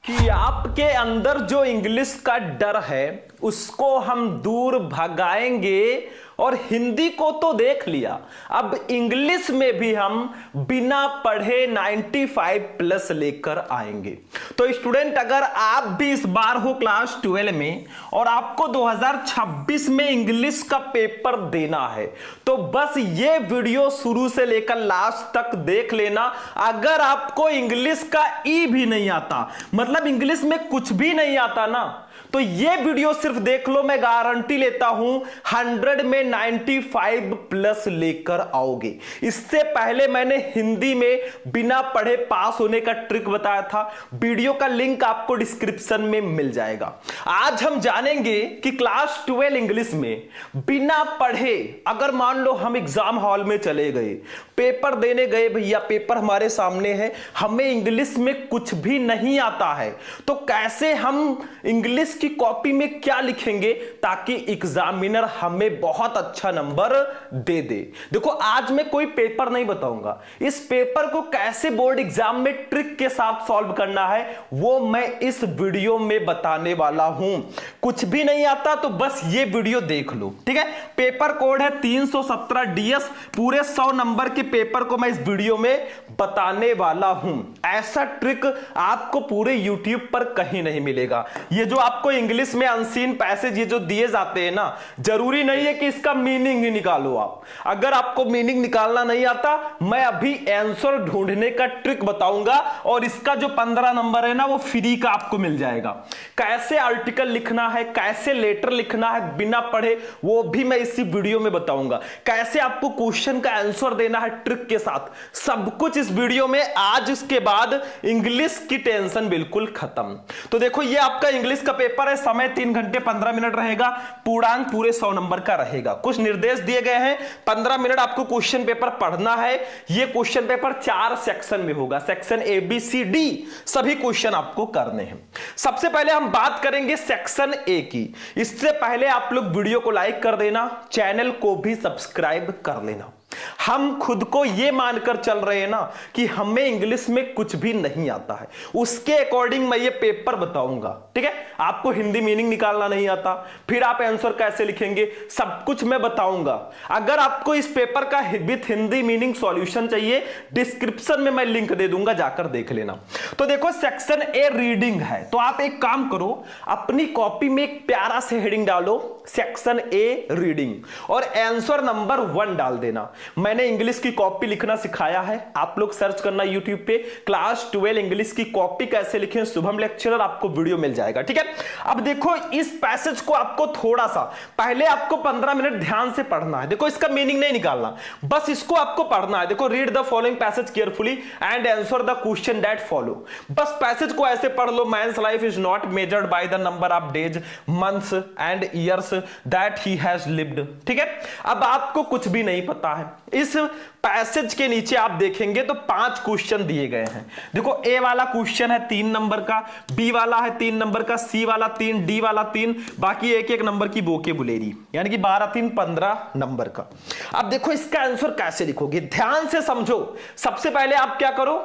कि आपके अंदर जो इंग्लिश का डर है उसको हम दूर भगाएंगे। और हिंदी को तो देख लिया, अब इंग्लिश में भी हम बिना पढ़े 95 प्लस लेकर आएंगे। तो स्टूडेंट, अगर आप भी इस बार हो क्लास 12 में और आपको 2026 में इंग्लिश का पेपर देना है तो बस ये वीडियो शुरू से लेकर लास्ट तक देख लेना। अगर आपको इंग्लिश का ई भी नहीं आता, मतलब इंग्लिश में कुछ भी नहीं आता ना, तो ये वीडियो सिर्फ देख लो, मैं गारंटी लेता हूं 100 में 95 प्लस लेकर आओगे। इससे पहले मैंने हिंदी में बिना पढ़े पास होने का ट्रिक बताया था, वीडियो का लिंक आपको डिस्क्रिप्शन में मिल जाएगा। आज हम जानेंगे कि क्लास 12 इंग्लिश में बिना पढ़े, अगर मान लो हम एग्जाम हॉल में चले गए, पेपर देने गए, भैया पेपर हमारे सामने है, हमें इंग्लिश में कुछ भी नहीं आता है, तो कैसे हम इंग्लिश की कॉपी में क्या लिखेंगे ताकि एग्जामिनर हमें बहुत अच्छा नंबर दे दे। देखो, आज मैं कोई पेपर नहीं बताऊंगा, इस पेपर को कैसे बोर्ड एग्जाम में ट्रिक के साथ सॉल्व करना है वो मैं इस वीडियो में बताने वाला हूं। कुछ भी नहीं आता तो बस ये वीडियो देख लो, ठीक है। पेपर कोड है 317 DS, पूरे 100 नंबर के पेपर को मैं इस वीडियो में बताने वाला हूं। ऐसा ट्रिक आपको पूरे YouTube पर कहीं नहीं मिलेगा। ये जो आपको इंग्लिश में अनसीन पैसेज ये जो दिए जाते हैं ना, जरूरी नहीं है कि इसका मीनिंग ही निकालो आप। अगर आपको मीनिंग निकालना नहीं आता, मैं अभी आंसर ढूंढने का ट्रिक बताऊंगा और इसका जो 15 नंबर है ना वो फ्री का आपको मिल जाएगा। कैसे आर्टिकल लिखना है, कैसे लेटर लिखना है बिना पढ़े, वो भी मैं इसी वीडियो में बताऊंगा। कैसे आपको क्वेश्चन का आंसर देना है ट्रिक के साथ, सब कुछ इस वीडियो में। आज इसके बाद इंग्लिश की टेंशन बिल्कुल खत्म। तो देखो, ये आपका इंग्लिश का पेपर है, समय 3 घंटे 15 मिनट रहेगा, पूर्णांक पूरे 100 नंबर का रहेगा। कुछ निर्देश दिए गए हैं, 15 मिनट आपको क्वेश्चन पेपर पढ़ना है। यह क्वेश्चन पेपर 4 सेक्शन में होगा, सेक्शन ABCD सभी क्वेश्चन आपको करने हैं। सबसे पहले हम बात करेंगे सेक्शन A की। इससे पहले आप लोग वीडियो को लाइक कर देना, चैनल को भी सब्सक्राइब कर लेना। हम खुद को यह मानकर चल रहे हैं ना कि हमें इंग्लिश में कुछ भी नहीं आता है, उसके अकॉर्डिंग मैं ये पेपर बताऊंगा, ठीक है। आपको हिंदी मीनिंग निकालना नहीं आता, फिर आप आंसर कैसे लिखेंगे, सब कुछ मैं बताऊंगा। अगर आपको इस पेपर का विथ हिंदी मीनिंग सॉल्यूशन चाहिए, डिस्क्रिप्शन में मैं लिंक दे दूंगा, जाकर देख लेना। तो देखो, सेक्शन A रीडिंग है, तो आप एक काम करो, अपनी कॉपी में एक प्यारा से हेडिंग डालो, सेक्शन A रीडिंग, और आंसर नंबर 1 डाल देना। मैंने इंग्लिश की कॉपी लिखना सिखाया है, आप लोग सर्च करना यूट्यूब पे, क्लास 12 इंग्लिश की कॉपी कैसे लिखें, शुभम लेक्चरर, आपको वीडियो मिल जाएगा, ठीक है। अब देखो, इस पैसेज को आपको थोड़ा सा पहले आपको 15 मिनट ध्यान से पढ़ना है। देखो, इसका मीनिंग नहीं निकालना, बस इसको आपको पढ़ना है। देखो, read the following passage carefully and answer the question that follow. बस पैसेज को ऐसे पढ़ लो, man's life is not measured by the number of days, months and years that he has lived, ठीक है। अब आपको कुछ भी नहीं पता है, इस पैसेज के नीचे आप देखेंगे तो 5 क्वेश्चन दिए गए हैं। देखो, ए वाला क्वेश्चन है 3 नंबर का, बी वाला है 3 नंबर का, सी वाला 3, डी वाला 3, बाकी एक एक नंबर की वोकैबुलरी, यानी कि 12 3 15 नंबर का। अब देखो, इसका आंसर कैसे लिखोगे, ध्यान से समझो। सबसे पहले आप क्या करो,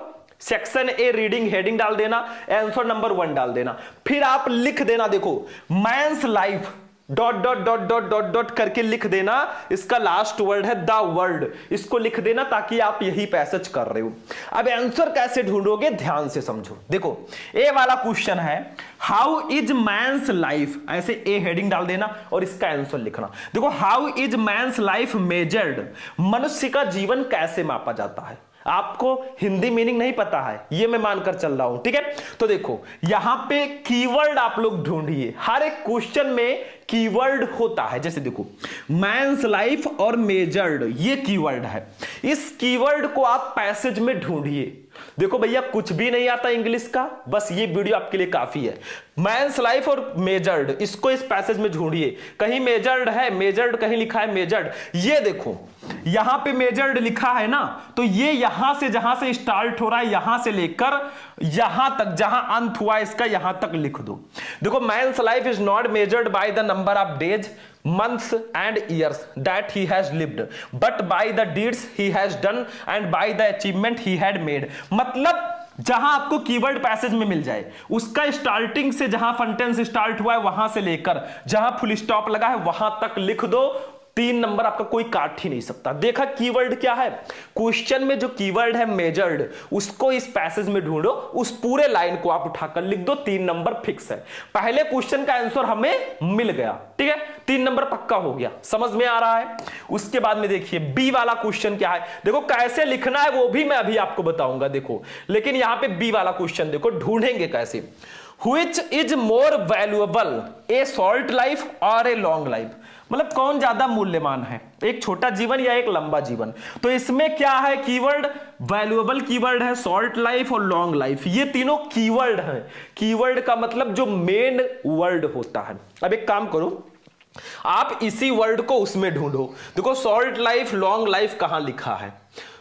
सेक्शन A रीडिंग हेडिंग डाल देना, आंसर नंबर 1 डाल देना, फिर आप लिख देना। देखो, men's life dot dot dot dot dot dot करके लिख देना, इसका लास्ट वर्ड है द वर्ड, इसको लिख देना ताकि आप यही पैसेज कर रहे हो। अब आंसर कैसे ढूंढोगे, ध्यान से समझो। देखो, ए वाला क्वेश्चन है हाउ इज मैन्स लाइफ, ऐसे ए हेडिंग डाल देना और इसका आंसर लिखना। देखो, how is man's life measured, मनुष्य का जीवन कैसे मापा जाता है। आपको हिंदी मीनिंग नहीं पता है, ये मैं मानकर चल रहा हूं, ठीक है। तो देखो, यहां पे कीवर्ड आप लोग ढूंढिए, हर एक क्वेश्चन में कीवर्ड होता है। जैसे देखो, मैन्स लाइफ और मेजर्ड, ये कीवर्ड है, इस कीवर्ड को आप पैसेज में ढूंढिए। देखो भैया, कुछ भी नहीं आता इंग्लिश का, बस ये वीडियो आपके लिए काफी है। मैन्स लाइफ और मेजर्ड, इसको इस पैसेज में ढूंढिए। कहीं मेजर्ड है, मेजर्ड कहीं लिखा है मेजर्ड, ये देखो यहां पे मेजर्ड लिखा है ना, तो ये यहां से जहां से स्टार्ट हो रहा है, यहां से लेकर यहां तक जहां अंत हुआ इसका, यहां तक लिख दो। देखो, man's life is not measured by the number of days, months and years that he has lived, but by the deeds he has done and by the achievement he had made। मतलब जहां आपको keyword passage में मिल जाए, उसका starting से जहां sentence start हुआ है वहां से लेकर जहां फुल स्टॉप लगा है वहां तक लिख दो, 3 नंबर आपका कोई काट ही नहीं सकता। देखा कीवर्ड क्या है, क्वेश्चन में जो कीवर्ड है मेजर्ड, उसको इस पैसेज में ढूंढो, उस पूरे लाइन को आप उठाकर लिख दो, 3 नंबर फिक्स है। पहले क्वेश्चन का आंसर हमें मिल गया, ठीक है, 3 नंबर पक्का हो गया, समझ में आ रहा है। उसके बाद में देखिए बी वाला क्वेश्चन क्या है, देखो कैसे लिखना है वो भी मैं अभी आपको बताऊंगा, देखो लेकिन यहां पे बी वाला क्वेश्चन देखो ढूंढेंगे कैसे। Which is more valuable, a short life और a long life, मतलब कौन ज्यादा मूल्यवान है, एक छोटा जीवन या एक लंबा जीवन। तो इसमें क्या है, कीवर्ड वैल्यूएबल कीवर्ड है, शॉर्ट लाइफ और लॉन्ग लाइफ, ये तीनों कीवर्ड हैं। कीवर्ड का मतलब जो मेन वर्ड होता है। अब एक काम करो, आप इसी वर्ड को उसमें ढूंढो। देखो शॉर्ट लाइफ लॉन्ग लाइफ कहां लिखा है,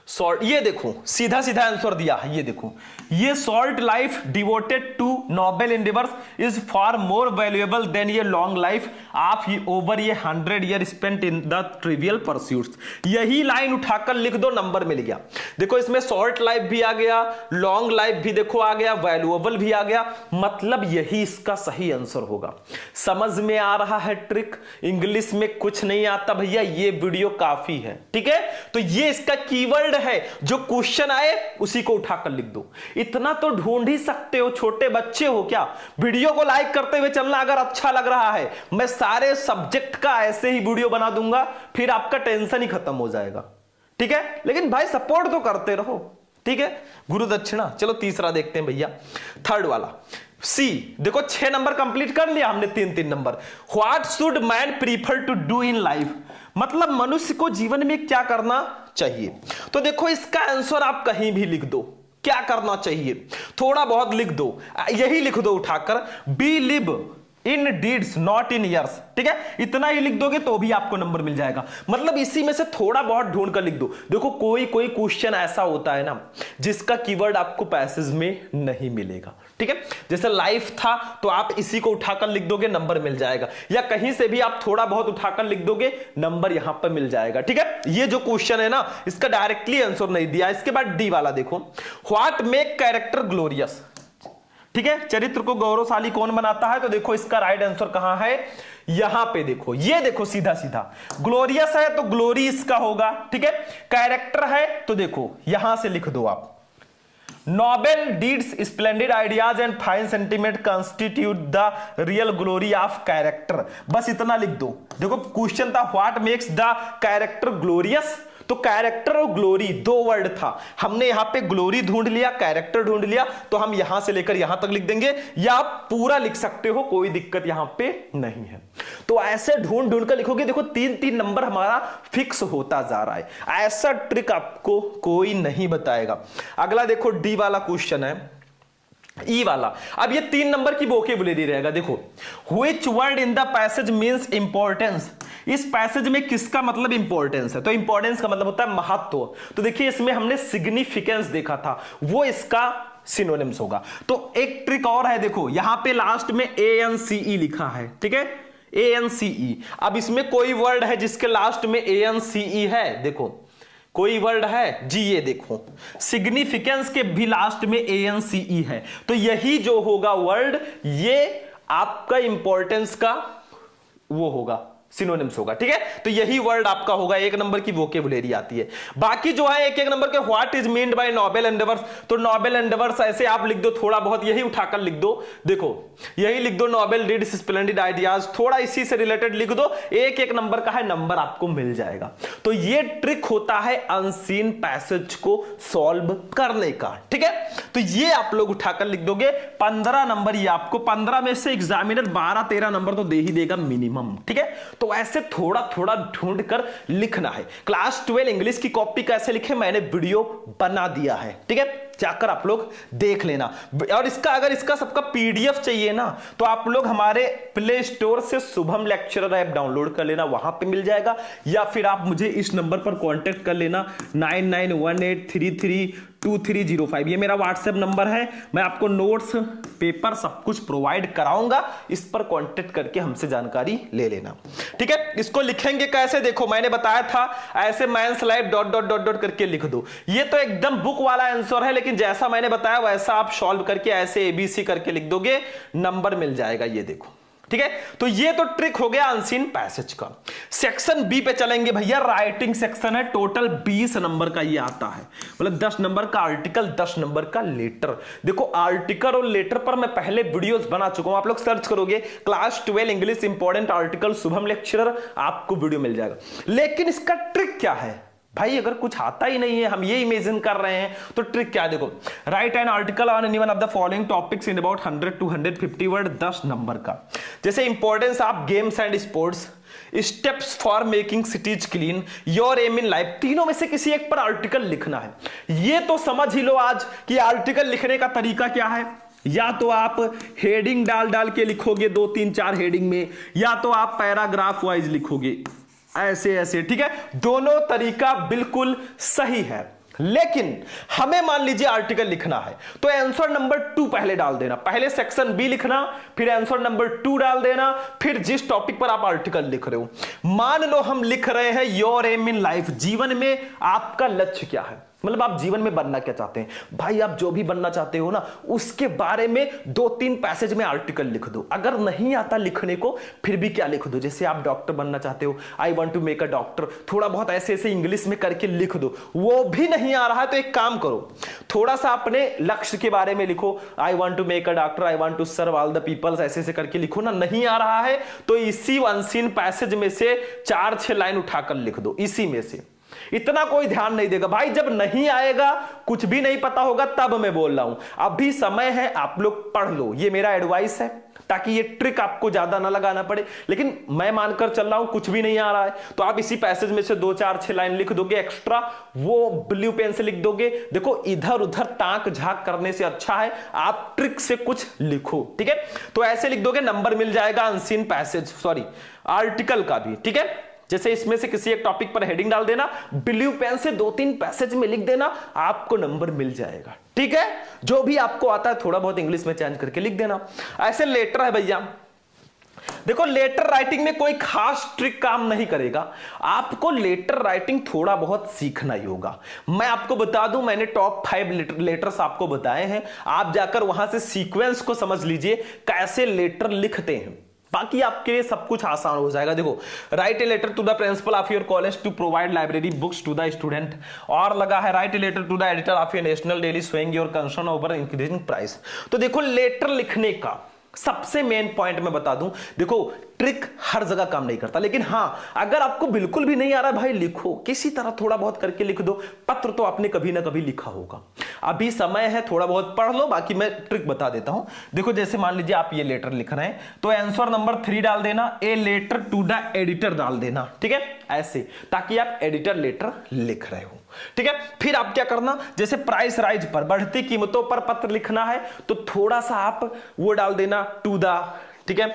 शॉर्ट, ये देखो सीधा सीधा आंसर दिया है, ये देखो, ये short life devoted to noble endeavours is far more valuable than ये लॉन्ग लाइफ ऑफ ओवर ये 100 year spent in the trivial pursuits. यही लाइन उठाकर लिख दो, नंबर मिल गया। देखो इसमें शॉर्ट लाइफ भी आ गया, लॉन्ग लाइफ भी देखो आ गया, वैल्यूएबल भी आ गया, मतलब यही इसका सही आंसर होगा। समझ में आ रहा है ट्रिक, इंग्लिश में कुछ नहीं आता भैया, ये वीडियो काफी है, ठीक है। तो ये इसका कीवर्ड है, जो क्वेश्चन आए उसी को उठाकर लिख दो। इतना तो ढूंढ ही सकते हो, छोटे बच्चे हो क्या। वीडियो को लाइक करते हुए चलना, अगर अच्छा लग रहा है मैं सारे सब्जेक्ट का ऐसे ही वीडियो बना दूंगा, फिर आपका टेंशन ही खत्म हो जाएगा, ठीक है। लेकिन भाई सपोर्ट तो करते रहो, ठीक है। गुरु दक्षिणा। चलो तीसरा देखते हैं भैया, थर्ड वाला सी। देखो 6 नंबर कंप्लीट कर लिया हमने, 3-3 number. What should man prefer to do in life, मतलब मनुष्य को जीवन में क्या करना चाहिए। तो देखो इसका आंसर आप कहीं भी लिख दो, क्या करना चाहिए थोड़ा बहुत लिख दो, यही लिख दो उठाकर, be live in deeds not in years, ठीक है। इतना ही लिख दोगे तो भी आपको नंबर मिल जाएगा, मतलब इसी में से थोड़ा बहुत ढूंढ कर लिख दो। देखो कोई कोई क्वेश्चन ऐसा होता है ना जिसका कीवर्ड आपको पैसेज में नहीं मिलेगा, ठीक है। जैसे लाइफ था तो आप इसी को उठाकर लिख दोगे, नंबर मिल जाएगा, या कहीं से भी आप थोड़ा बहुत उठाकर लिख दोगे, नंबर यहां पर मिल जाएगा, ठीक है। ये जो क्वेश्चन है ना इसका डायरेक्टली आंसर नहीं दिया। इसके बाद डी वाला देखो, व्हाट मेक कैरेक्टर ग्लोरियस, ठीक है, चरित्र को गौरवशाली कौन बनाता है। तो देखो इसका राइट आंसर कहां है, यहां पे देखो, ये देखो सीधा सीधा, ग्लोरियस है तो ग्लोरी इसका होगा, ठीक है। कैरेक्टर है तो देखो यहां से लिख दो आप, Nobel deeds splendid ideas and fine sentiment constitute the real glory of character, बस इतना लिख दो। देखो क्वेश्चन था what makes the character glorious, तो कैरेक्टर और ग्लोरी 2 वर्ड था, हमने यहां पे ग्लोरी ढूंढ लिया, कैरेक्टर ढूंढ लिया, तो हम यहां से लेकर यहां तक लिख देंगे, या आप पूरा लिख सकते हो, कोई दिक्कत यहां पे नहीं है। तो ऐसे ढूंढ ढूंढ कर लिखोगे, देखो 3-3 नंबर हमारा फिक्स होता जा रहा है। ऐसा ट्रिक आपको कोई नहीं बताएगा। अगला देखो डी वाला क्वेश्चन है, ई वाला। अब ये 3 नंबर की वोकैबुलरी रहेगा। देखो which word in the passage means importance, इस पैसेज में किसका मतलब इंपॉर्टेंस है, तो इंपॉर्टेंस का मतलब होता है महत्व। तो देखिए इसमें हमने सिग्निफिकेंस देखा था, वो इसका सिनोनिम्स होगा। तो एक ट्रिक और है, देखो यहां पे लास्ट में ANCE लिखा है, ठीक है, ANCE। अब इसमें कोई वर्ड है जिसके लास्ट में ANCE है, देखो कोई वर्ड है जी, ये देखो सिग्निफिकेंस के भी लास्ट में ANCE है, तो यही जो होगा वर्ड, ये आपका इंपॉर्टेंस का वो होगा, सिनोनिम्स होगा, ठीक है। तो यही वर्ड आपका होगा, 1 नंबर की वोकैबुलरी आती है। बाकी जो है 1-1 नंबर के what is meant by Nobel endeavours, तो नोबेल एंडेवर्स ऐसे आप लिख दो, थोड़ा बहुत यही उठाकर लिख दो, देखो यही लिख दो, नोबेल डीड्स स्प्लेंडेड आइडियाज, थोड़ा इसी से रिलेटेड लिख दो, 1-1 नंबर का है, नंबर आपको मिल जाएगा। तो ये ट्रिक होता है अनसीन पैसेज को सॉल्व करने का, ठीक है। तो ये आप लोग उठाकर लिख दोगे, 15 नंबर ये आपको, 15 में से एग्जामिनर 12-13 नंबर तो दे ही देगा मिनिमम, ठीक है। तो ऐसे थोड़ा थोड़ा ढूंढ कर लिखना है। क्लास 12 इंग्लिश की कॉपी कैसे लिखे मैंने वीडियो बना दिया है, ठीक है, जाकर आप लोग देख लेना। और इसका अगर इसका सबका PDF चाहिए ना, तो आप लोग हमारे प्ले स्टोर से शुभम लेक्चरर ऐप डाउनलोड कर लेना, वहां पे मिल जाएगा, या फिर आप मुझे इस नंबर पर कांटेक्ट कर लेना 9918332305, ये मेरा व्हाट्सएप नंबर है। मैं आपको नोट्स पेपर सब कुछ प्रोवाइड कराऊंगा, इस पर कांटेक्ट करके हमसे जानकारी ले लेना, ठीक है। इसको लिखेंगे कैसे, देखो मैंने बताया था ऐसे मैंस लाइफ ... करके लिख दो। ये तो एकदम बुक वाला आंसर है, लेकिन लेकिन जैसा मैंने बताया वैसा आप सॉल्व करके ऐसे एबीसी करके लिख दोगे, नंबर मिल जाएगा। ये देखो, ठीक है। तो ये तो ट्रिक हो गया अनसीन पैसेज का। सेक्शन बी पे चलेंगे भैया। राइटिंग सेक्शन है, टोटल 20 नंबर का ये आता है, मतलब 10 नंबर का आर्टिकल, 10 नंबर का लेटर। देखो आर्टिकल और लेटर पर मैं पहले वीडियोस बना चुका हूं, आप लोग सर्च करोगे class 12 English important article Shubham lecturer, आपको वीडियो मिल जाएगा। लेकिन इसका ट्रिक क्या है भाई? अगर कुछ आता ही नहीं है, हम ये इमेजिन कर रहे हैं, तो ट्रिक क्या है? देखो, write an article on any one of the following topics in about 100 to 150 word, 10 number का। जैसे importance of games and sports, steps for making cities clean, your aim in life, तीनों में से किसी एक पर आर्टिकल लिखना है। ये तो समझ ही लो आज कि आर्टिकल लिखने का तरीका क्या है। या तो आप हेडिंग डाल डाल के लिखोगे 2 3 4 हेडिंग में, या तो आप पैराग्राफ वाइज लिखोगे ऐसे ऐसे, ठीक है। दोनों तरीका बिल्कुल सही है, लेकिन हमें मान लीजिए आर्टिकल लिखना है तो आंसर नंबर 2 पहले डाल देना। पहले सेक्शन बी लिखना, फिर आंसर नंबर 2 डाल देना, फिर जिस टॉपिक पर आप आर्टिकल लिख रहे हो। मान लो हम लिख रहे हैं योर एम इन लाइफ, जीवन में आपका लक्ष्य क्या है, मतलब आप जीवन में बनना क्या चाहते हैं। भाई आप जो भी बनना चाहते हो ना, उसके बारे में 2-3 पैसेज में आर्टिकल लिख दो। अगर नहीं आता लिखने को, फिर भी क्या लिख दो, जैसे आप डॉक्टर बनना चाहते हो, I want to make a doctor, थोड़ा बहुत ऐसे ऐसे इंग्लिश में करके लिख दो। वो भी नहीं आ रहा है तो एक काम करो, थोड़ा सा अपने लक्ष्य के बारे में लिखो, I want to make a doctor, I want to serve all the peoples, ऐसे ऐसे करके लिखो ना। नहीं आ रहा है तो इसी अनसीन पैसेज में से 4-6 लाइन उठाकर लिख दो, इसी में से। इतना कोई ध्यान नहीं देगा भाई, जब नहीं आएगा, कुछ भी नहीं पता होगा, तब मैं बोल रहा हूं। अभी समय है, आप लोग पढ़ लो, ये मेरा एडवाइस है, ताकि ये ट्रिक आपको ज्यादा ना लगाना पड़े। लेकिन मैं मानकर चल रहा हूं कुछ भी नहीं आ रहा है तो आप इसी पैसेज में से 2-4-6 लाइन लिख दोगे एक्स्ट्रा, वो ब्लू पेन से लिख दोगे। देखो इधर उधर ताक झाक करने से अच्छा है आप ट्रिक से कुछ लिखो, ठीक है। तो ऐसे लिख दोगे, नंबर मिल जाएगा अनसीन पैसेज, सॉरी आर्टिकल का भी, ठीक है। जैसे इसमें से किसी एक टॉपिक पर हेडिंग डाल देना, ब्लू पेन से 2-3 पैसेज में लिख देना, आपको नंबर मिल जाएगा, ठीक है। जो भी आपको आता है थोड़ा बहुत इंग्लिश में चेंज करके लिख देना। ऐसे लेटर है भैया, देखो लेटर राइटिंग में कोई खास ट्रिक काम नहीं करेगा, आपको लेटर राइटिंग थोड़ा बहुत सीखना ही होगा। मैं आपको बता दूं, मैंने टॉप 5 लेटर्स आपको बताए हैं, आप जाकर वहां से सीक्वेंस को समझ लीजिए कैसे लेटर लिखते हैं, बाकी आपके लिए सब कुछ आसान हो जाएगा। देखो, write a letter to the principal of your college to provide library books to the student, और लगा है write a letter to the editor of your national daily showing your concern over increasing price. तो देखो letter लिखने का सबसे main point मैं बता दूं, देखो ट्रिक हर जगह काम नहीं करता, लेकिन हां अगर आपको बिल्कुल भी नहीं आ रहा भाई, लिखो किसी तरह, थोड़ा बहुत करके लिख दो। पत्र तो आपने कभी ना कभी लिखा होगा, अभी समय है, थोड़ा बहुत पढ़ लो, बाकी मैं ट्रिक बता देता हूं। देखो जैसे मान लीजिए आप ये लेटर लिख रहे हैं तो आंसर नंबर 3 डाल देना, a letter to the editor डाल देना, ठीक है, ऐसे, ताकि आप एडिटर लेटर लिख रहे हो, ठीक है। फिर आप क्या करना, जैसे प्राइस राइज पर, बढ़ती कीमतों पर पत्र लिखना है तो थोड़ा सा आप वो डाल देना टू द, ठीक है,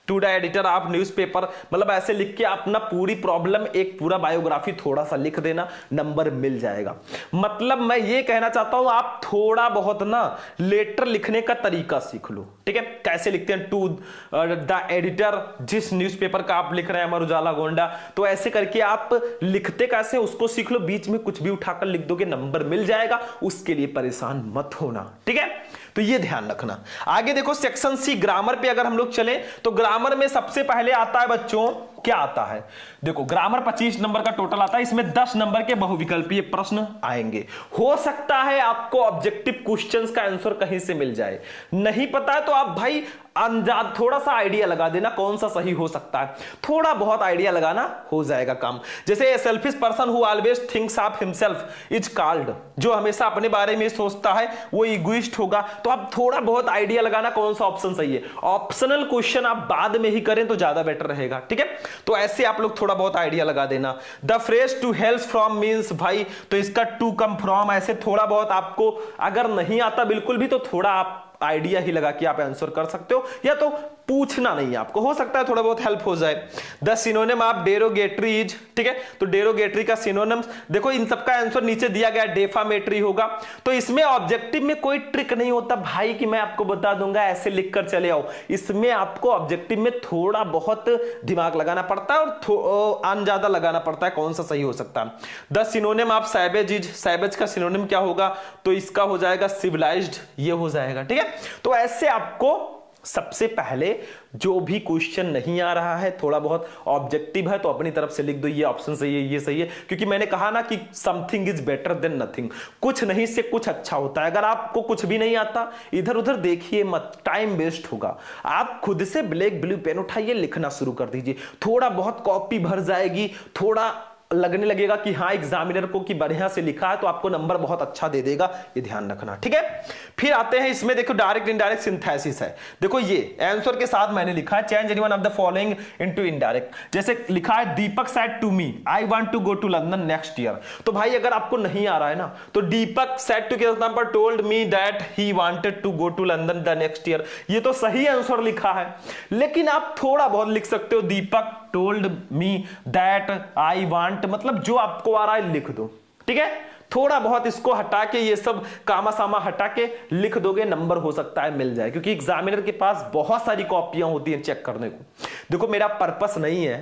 to the editor of newspaper, मतलब ऐसे लिख के अपना पूरी प्रॉब्लम, एक पूरा बायोग्राफी थोड़ा सा लिख देना, नंबर मिल जाएगा। मतलब मैं ये कहना चाहता हूं आप थोड़ा बहुत ना लेटर लिखने का तरीका सीख लो, ठीक है। कैसे लिखते हैं, टू द एडिटर, जिस न्यूज़पेपर का आप लिख रहे हैं, अमर उजाला गोंडा, तो ऐसे करके आप लिखते कैसे उसको सीख लो, बीच में कुछ भी उठाकर लिख दोगे, नंबर मिल जाएगा, उसके लिए परेशान मत होना, ठीक है। तो ये ध्यान रखना। आगे देखो सेक्शन सी, ग्रामर पे अगर हम लोग चले तो ग्रामर में सबसे पहले आता है बच्चों, क्या आता है, देखो ग्रामर 25 नंबर का टोटल आता है, इसमें 10 नंबर के बहुविकल्पीय प्रश्न आएंगे। हो सकता है आपको ऑब्जेक्टिव क्वेश्चंस का आंसर कहीं से मिल जाए, नहीं पता है तो आप भाई अंदाज थोड़ा सा आइडिया लगा देना कौन सा सही हो सकता है, थोड़ा बहुत आइडिया लगाना हो जाएगा काम। जैसे selfish person who always thinks of himself is called, जो हमेशा अपने बारे में सोचता है वो इगोइस्ट होगा। तो आप थोड़ा बहुत आइडिया लगाना कौन सा ऑप्शन सही है, ऑप्शनल क्वेश्चन आप बाद में ही करें तो ज्यादा बेटर रहेगा, ठीक है। तो ऐसे आप लोग थोड़ा बहुत आइडिया लगा देना। The phrase to help from means, भाई तो इसका टू कम फ्रॉम, ऐसे थोड़ा बहुत आपको अगर नहीं आता बिल्कुल भी तो थोड़ा आप आइडिया ही लगा के आप आंसर कर सकते हो, या तो पूछना नहीं है आपको, हो सकता है थोड़ा बहुत हेल्प हो जाए। The synonym of derogatory is, ठीक है, तो डेरोगेटरी का सिनोनिम्स देखो, इन सबका आंसर नीचे दिया गया, डेफामेटरी होगा। तो इसमें ऑब्जेक्टिव में कोई ट्रिक नहीं होता भाई कि मैं आपको बता दूंगा ऐसे लिख कर चले आओ, इसमें आपको ऑब्जेक्टिव में थोड़ा बहुत दिमाग लगाना पड़ता है और अंदाजा लगाना पड़ता है कौन सा सही हो सकता है। The synonym of savage is, savage का सिनोनिम क्या होगा, तो इसका हो जाएगा सिविलाइज्ड, ये हो जाएगा, ठीक है। तो ऐसे आपको सबसे पहले जो भी क्वेश्चन नहीं आ रहा है, थोड़ा बहुत ऑब्जेक्टिव है, तो अपनी तरफ से लिख दो ये ऑप्शन सही है, ये सही है, क्योंकि मैंने कहा ना कि something is better than nothing, कुछ नहीं से कुछ अच्छा होता है। अगर आपको कुछ भी नहीं आता, इधर उधर देखिए मत, टाइम वेस्ट होगा। आप खुद से ब्लैक ब्लू पेन उठाइए, लिखना शुरू कर दीजिए, थोड़ा बहुत कॉपी भर जाएगी, थोड़ा लगने लगेगा कि हाँ एग्जामिनर को कि बढ़िया से लिखा है, तो आपको नंबर बहुत अच्छा दे देगा, ये ध्यान रखना, ठीक है। फिर आते हैं इसमें, देखो डायरेक्ट इनडायरेक्ट सिंथेसिस है। देखो ये आंसर के साथ मैंने लिखा है change any one of the following into indirect. जैसे लिखा है Deepak said to me I want to go to London next year. तो भाई अगर आपको नहीं आ रहा है ना, तो दीपक सेड टू के example told me that he wanted to go to London the next year, ये तो सही आंसर लिखा है। लेकिन आप थोड़ा बहुत लिख सकते हो Deepak told me that I want, मतलब जो आपको आ रहा है लिख दो, ठीक है। थोड़ा बहुत इसको हटा के, ये सब कामा सामा हटा के लिख दोगे, नंबर हो सकता है मिल जाए, क्योंकि एग्जामिनर के पास बहुत सारी कॉपियां होती हैं चेक करने को। देखो मेरा पर्पस नहीं है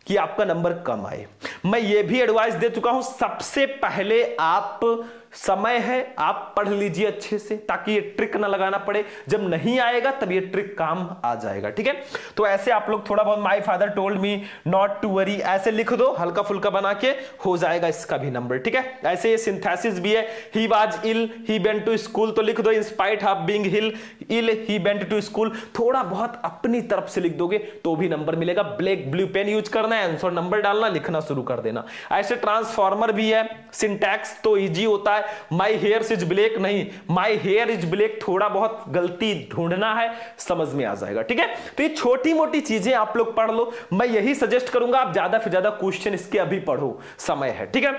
कि आपका नंबर कम आए, मैं ये भी एडवाइस दे चुका हूं, सबसे पहले आप समय है आप पढ़ लीजिए अच्छे से, ताकि ये ट्रिक ना लगाना पड़े, जब नहीं आएगा तब ये ट्रिक काम आ जाएगा, ठीक है। तो ऐसे आप लोग थोड़ा बहुत my father told me not to worry ऐसे लिख दो, हल्का फुल्का बना के, हो जाएगा इसका भी नंबर, ठीक है। ऐसे ये सिंथेसिस भी है, he was ill he went to school, तो लिख दो in spite of being ill he went to school, थोड़ा बहुत अपनी तरफ से लिख दोगे तो भी नंबर मिलेगा। ब्लैक ब्लू पेन यूज करना है, आंसर नंबर डालना, लिखना शुरू कर देना। ऐसे ट्रांसफॉर्मर भी है, सिंटैक्स तो इजी होता है, माई हेयर इज ब्लैक नहीं, माई हेयर इज ब्लैक, थोड़ा बहुत गलती ढूंढना है, समझ में आ जाएगा, ठीक है। तो ये छोटी मोटी चीजें आप लोग पढ़ लो, मैं यही सजेस्ट करूंगा आप ज्यादा से ज्यादा क्वेश्चन इसके अभी पढ़ो, समय है, ठीक है।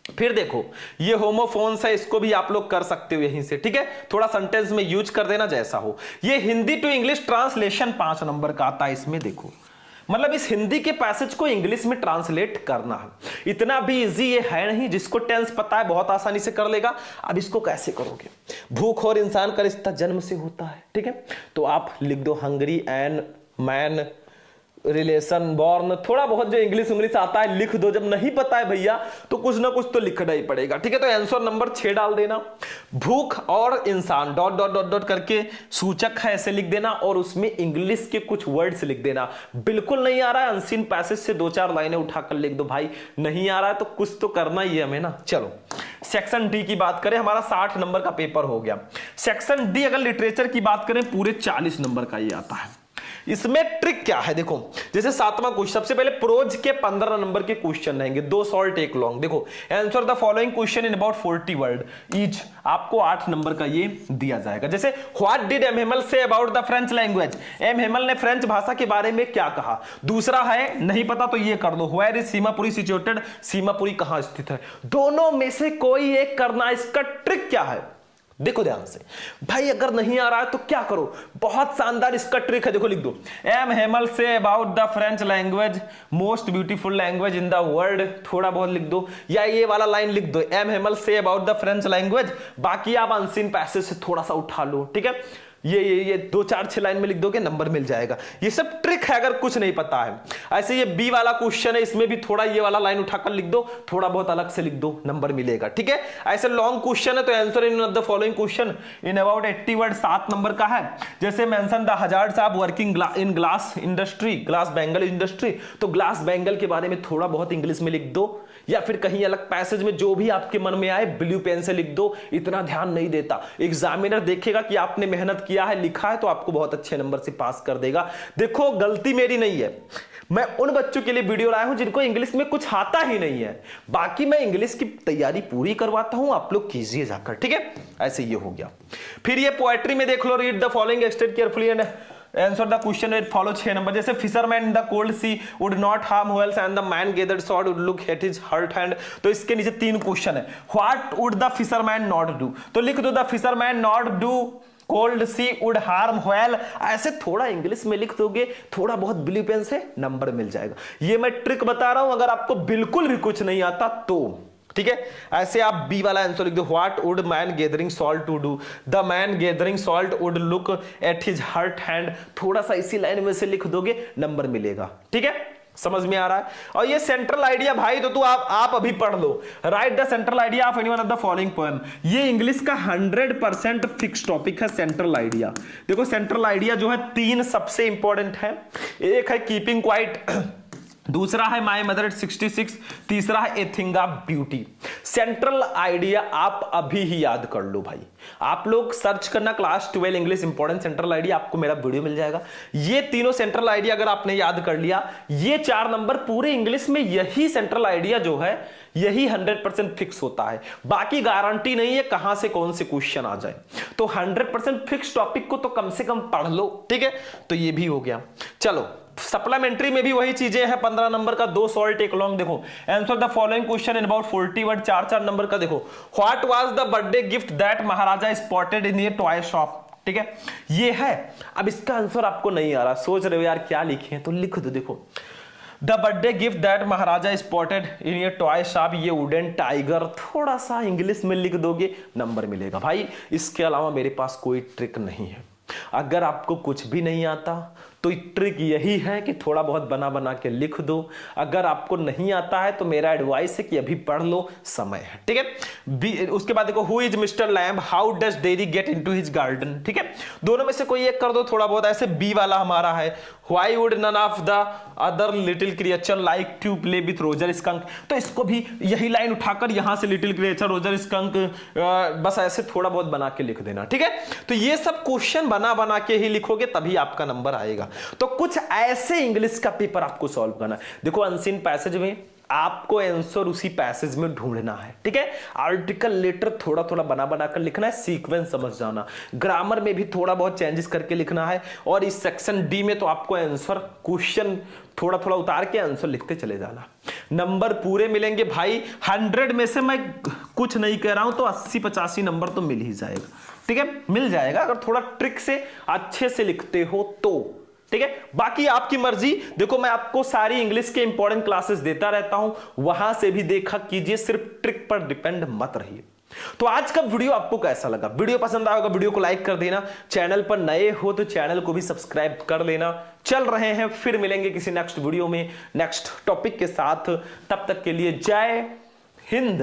फिर देखो ये होमोफोन्स है, इसको भी आप लोग कर सकते हो यहीं से, ठीक है, थोड़ा सेंटेंस में यूज कर देना जैसा हो। ये Hindi to English translation 5 number का आता है, इसमें देखो मतलब इस हिंदी के पैसेज को इंग्लिश में ट्रांसलेट करना है, इतना भी इजी ये है नहीं, जिसको टेंस पता है बहुत आसानी से कर लेगा। अब इसको कैसे करोगे, भूख और इंसान का रिश्ता जन्म से होता है, ठीक है, तो आप लिख दो hungry and man relation born, थोड़ा बहुत जो इंग्लिश आता है लिख दो, जब नहीं पता है भैया तो कुछ ना कुछ तो लिखना ही पड़ेगा, ठीक है। तो आंसर नंबर 6 डाल देना, भूख और इंसान डॉट डॉट डॉट डॉट करके सूचक है ऐसे लिख देना, और उसमें इंग्लिश के कुछ वर्ड्स लिख देना। बिल्कुल नहीं आ रहा है अनसीन पैसेज से 2-4 लाइनें उठाकर लिख दो, भाई नहीं आ रहा है तो कुछ तो करना ही है हमें ना। चलो सेक्शन डी की बात करें, हमारा 60 नंबर का पेपर हो गया। सेक्शन डी अगर लिटरेचर की बात करें पूरे 40 नंबर का ये आता है। इसमें ट्रिक क्या है देखो, जैसे 7वां क्वेश्चन, सबसे पहले प्रोज के 15 नंबर के क्वेश्चन रहेंगे, 2 शॉर्ट एक लॉन्ग। देखो answer the following question in about 40 word each, आपको 8 नंबर का ये दिया जाएगा। जैसे what did M Hamel say about the French language, M Hamel ने फ्रेंच भाषा के बारे में क्या कहा। दूसरा है नहीं पता तो ये कर दो, where is Seemapuri situated, Seemapuri कहां स्थित है। दोनों में से कोई एक करना, इसका ट्रिक क्या है देखो ध्यान से भाई, अगर नहीं आ रहा है तो क्या करो, बहुत शानदार इसका ट्रिक है, देखो लिख दो M Hamel say about the French language most beautiful language in the world, थोड़ा बहुत लिख दो, या ये वाला लाइन लिख दो M Hamel say about the French language, बाकी आप अनसीन पैसेज से थोड़ा सा उठा लो, ठीक है। ये 2-4-6 लाइन में लिख दोगे नंबर मिल जाएगा। ये सब ट्रिक है अगर कुछ नहीं पता है। ऐसे ये बी वाला क्वेश्चन है, इसमें भी थोड़ा ये वाला लाइन उठाकर लिख दो, थोड़ा बहुत अलग से लिख दो, नंबर मिलेगा, ठीक है। ऐसे लॉन्ग क्वेश्चन है तो answer in the following question in about 80 word 7 number का है। जैसे mention the hazards of working in glass industry, glass bangle industry, तो ग्लास बैंगल के बारे में थोड़ा बहुत इंग्लिश में लिख दो, या फिर कहीं अलग पैसेज में जो भी आपके मन में आए ब्लू पेन से लिख दो, इतना ध्यान नहीं देता। एग्जामिनर देखेगा कि आपने मेहनत किया है, लिखा है, तो आपको बहुत अच्छे नंबर से पास कर देगा। देखो गलती मेरी नहीं है, मैं उन बच्चों के लिए वीडियो लाया हूं जिनको इंग्लिश में कुछ आता ही नहीं है, बाकी मैं इंग्लिश की तैयारी पूरी करवाता हूं, आप लोग कीजिए जाकर, ठीक है। ऐसे ये हो गया। फिर ये पोएट्री में देख लो, read the following extract carefully and answer the question with follow 6 number. जैसे fisherman in the cold sea would not harm whales and the man gathered salt would look at his hurt hand, तो इसके नीचे 3 question है। What would the fisherman not do, तो लिख दो the fisherman not do cold sea would harm whale, ऐसे थोड़ा English में लिख दोगे, थोड़ा बहुत ब्लू पेन से नंबर मिल जाएगा। ये मैं ट्रिक बता रहा हूं, अगर आपको बिल्कुल भी कुछ नहीं आता तो ठीक है, ऐसे आप बी वाला आंसर लिख दो, what would man gathering salt to do, the man gathering salt would look at his hurt hand, थोड़ा सा इसी लाइन में से लिख दोगे, नंबर मिलेगा। ठीक है, समझ में आ रहा है। और ये सेंट्रल आइडिया भाई तो आप अभी पढ़ लो, write the central idea of anyone of the following poem. ये इंग्लिश का 100% फिक्स टॉपिक है सेंट्रल आइडिया। देखो सेंट्रल आइडिया जो है 3 सबसे इंपॉर्टेंट है, एक है कीपिंग क्वाइट, दूसरा है माय मदर 66, तीसरा है a thing of beauty. Central idea आप अभी ही याद कर लो भाई, आप लोग सर्च करना class 12 English important central idea, आपको मेरा वीडियो मिल जाएगा। ये तीनों सेंट्रल आइडिया अगर आपने याद कर लिया, ये 4 नंबर पूरे इंग्लिश में, यही सेंट्रल आइडिया जो है यही 100% फिक्स होता है, बाकी गारंटी नहीं है कहां से कौन से क्वेश्चन आ जाए। तो 100% फिक्स टॉपिक को तो कम से कम पढ़ लो। ठीक है, तो ये भी हो गया। चलो सप्लीमेंट्री में भी वही चीजें हैं, 15 नंबर का 2 सॉल्व टेक लॉन्ग। देखो answer the following question in about 40 word, 4 number का। देखो what was the birthday gift that Maharaja spotted in A toy shop. ठीक है, ये है। अब इसका आंसर आपको नहीं आ रहा, सोच रहे हो यार क्या लिखे, तो लिख दो। देखो the birthday gift that Maharaja spotted in A toy shop, ये वुडन टाइगर, थोड़ा सा इंग्लिश में लिख दोगे, नंबर मिलेगा भाई। इसके अलावा मेरे पास कोई ट्रिक नहीं है। अगर आपको कुछ भी नहीं आता तो ट्रिक यही है कि थोड़ा बहुत बना बना के लिख दो। अगर आपको नहीं आता है तो मेरा एडवाइस है कि अभी पढ़ लो, समय है। ठीक है, उसके बाद देखो who is mister lamb, how does dairy get into his garden. ठीक है, दोनों में से कोई एक कर दो थोड़ा बहुत। ऐसे बी वाला हमारा है, why would none of the other little creature like to play with Roger Skunk, तो इसको भी यही लाइन उठाकर यहां से लिटिल क्रिएचर रोजर स्कंक, बस ऐसे थोड़ा बहुत बना के लिख देना। ठीक है, तो ये सब क्वेश्चन बना बना के ही लिखोगे तभी आपका नंबर आएगा। तो कुछ ऐसे इंग्लिश का पेपर आपको सॉल्व करना है। देखो अनसीन पैसेज में आपको आंसर उसी पैसेज में ढूंढना है। ठीक है, आर्टिकल लेटर थोड़ा थोड़ा बना बना कर लिखना है, सीक्वेंस समझ जाना, ग्रामर में भी थोड़ा बहुत चेंजेस करके लिखना है, और इस सेक्शन डी में तो आपको आंसर क्वेश्चन थोड़ा थोड़ा उतार के आंसर लिखते चले जाना। नंबर पूरे मिलेंगे भाई, 100 में से मैं कुछ नहीं कह रहा हूं तो 80-85 नंबर तो मिल ही जाएगा। ठीक है, मिल जाएगा अगर थोड़ा ट्रिक से अच्छे से लिखते हो तो। ठीक है, बाकी आपकी मर्जी। देखो मैं आपको सारी इंग्लिश के इंपॉर्टेंट क्लासेस देता रहता हूं, वहां से भी देखा कीजिए, सिर्फ ट्रिक पर डिपेंड मत रहिए। तो आज का वीडियो आपको कैसा लगा? वीडियो पसंद आएगा वीडियो को लाइक कर देना, चैनल पर नए हो तो चैनल को भी सब्सक्राइब कर लेना। चल रहे हैं, फिर मिलेंगे किसी नेक्स्ट वीडियो में नेक्स्ट टॉपिक के साथ। तब तक के लिए जय हिंद।